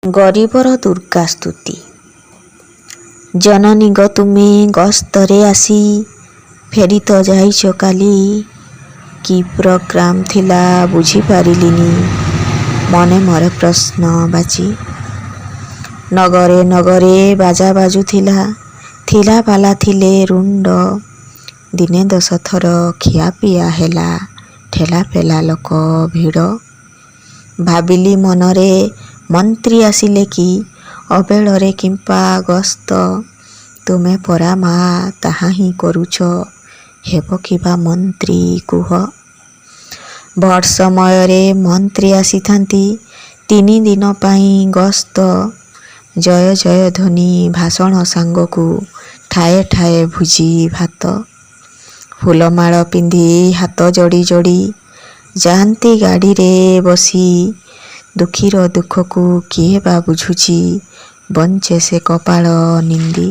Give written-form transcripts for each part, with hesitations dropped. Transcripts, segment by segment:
ଗରିବର ଦୁର୍ଗା ସ୍ତୁତି। ଜନନୀ ଗ ତୁମେ ଗସ୍ତରେ ଆସି ଫେରି ତ ଯାଇଛ କାଲି। କି ପ୍ରୋଗ୍ରାମ ଥିଲା ବୁଝିପାରିଲିନି, ମନେ ମରେ ପ୍ରଶ୍ନ ବାଜି। ନଗରେ ନଗରେ ବାଜା ବାଜୁଥିଲା, ଥିଲା ବାଲା ଥିଲେ ରୁଣ୍ଡ। ଦିନେ 10 ଥର ଖିଆପିଆ ହେଲା, ଠେଲା ପେଲା ଲୋକ ଭିଡ଼। ଭାବିଲି ମନରେ ମନ୍ତ୍ରୀ ଆସିଲେ କି ଅବେଳରେ କିମ୍ବା ଗସ୍ତ। ତୁମେ ପରା ମା ତାହା ହିଁ କରୁଛ, ହେବ କିବା ମନ୍ତ୍ରୀ କୁହ। ଭୋଟ ସମୟରେ ମନ୍ତ୍ରୀ ଆସିଥାନ୍ତି, 3 ଦିନ ପାଇଁ ଗସ୍ତ। ଜୟ ଜୟ ଧ୍ୱନି ଭାଷଣ ସାଙ୍ଗକୁ ଠାଏ ଠାଏ ଭୋଜି ଭାତ। ଫୁଲମାଳ ପିନ୍ଧି ହାତ ଯୋଡ଼ି ଯୋଡ଼ି ଯାଆନ୍ତି ଗାଡ଼ିରେ ବସି। ଦୁଃଖୀର ଦୁଃଖକୁ କିଏ ବା ବୁଝୁଛି, ବଞ୍ଚେ ସେ କପାଳ ନିନ୍ଦି।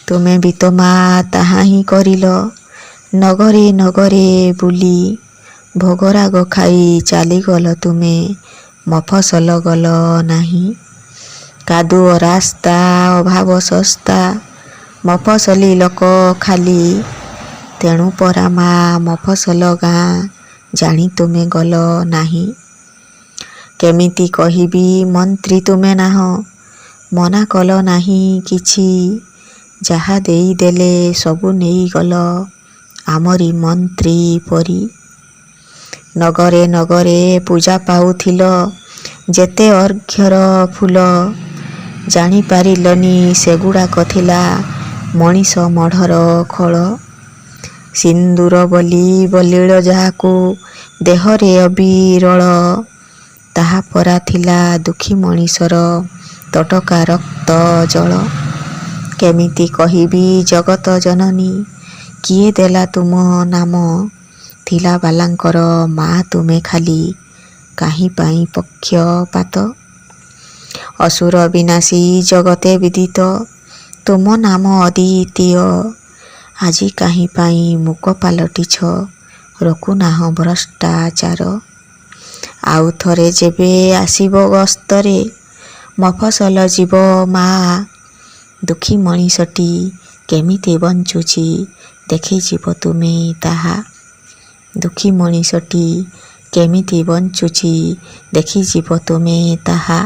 ତୁମେ ବି ତ ମା ତାହା ହିଁ କରିଲ, ନଗରେ ନଗରେ ବୁଲି। ଭୋଗରାଗ ଖାଇ ଚାଲିଗଲ ତୁମେ, ମଫସଲ ଗଲ ନାହିଁ। କାଦୁଅ ରାସ୍ତା ଅଭାବ ଶସ୍ତା, ମଫସଲି ଲୋକ ଖାଲି। ତେଣୁ ପରା ମା ମଫସଲ ଗାଁ, ଜାଣି ତୁମେ ଗଲ ନାହିଁ। କେମିତି କହିବି ମନ୍ତ୍ରୀ ତୁମେ ନାହଁ, ମନା କଲ ନାହିଁ କିଛି। ଯାହା ଦେଇଦେଲେ ସବୁ ନେଇଗଲ, ଆମରି ମନ୍ତ୍ରୀ ପରି। ନଗରେ ନଗରେ ପୂଜା ପାଉଥିଲ, ଯେତେ ଅର୍ଘ୍ୟର ଫୁଲ। ଜାଣିପାରିଲନି ସେଗୁଡ଼ାକ ଥିଲା ମଣିଷ ମଢ଼ର ଖୋଳ। ସିନ୍ଦୁର ବୋଲି ବଲିଳ ଯାହାକୁ ଦେହରେ ଅବିରଳ, ତାହା ପରା ଥିଲା ଦୁଃଖୀ ମଣିଷର ତଟକା ରକ୍ତ ଜଳ। କେମିତି କହିବି ଜଗତ ଜନନୀ, କିଏ ଦେଲା ତୁମ ନାମ। ଥିଲା ବାଲାଙ୍କର ମା ତୁମେ ଖାଲି, କାହିଁ ପାଇଁ ପକ୍ଷପାତ। ଅସୁର ବିନାଶୀ ଜଗତେ ବିଦିତ, ତୁମ ନାମ ଅଦ୍ୱିତୀୟ। ଆଜି କାହିଁ ପାଇଁ ମୂକ ପାଲଟିଛ, ରୋକୁନାହଁ ଭ୍ରଷ୍ଟାଚାର। ଆଉ ଥରେ ଯେବେ ଆସିବ ଗସ୍ତରେ, ମଫସଲ ଯିବ ମା। ଦୁଃଖୀ ମଣିଷଟି କେମିତି ବଞ୍ଚୁଛି, ଦେଖିଯିବ ତୁମେ ତାହା। ଦୁଃଖୀ ମଣିଷଟି କେମିତି ବଞ୍ଚୁଛି, ଦେଖିଯିବ ତୁମେ ତାହା।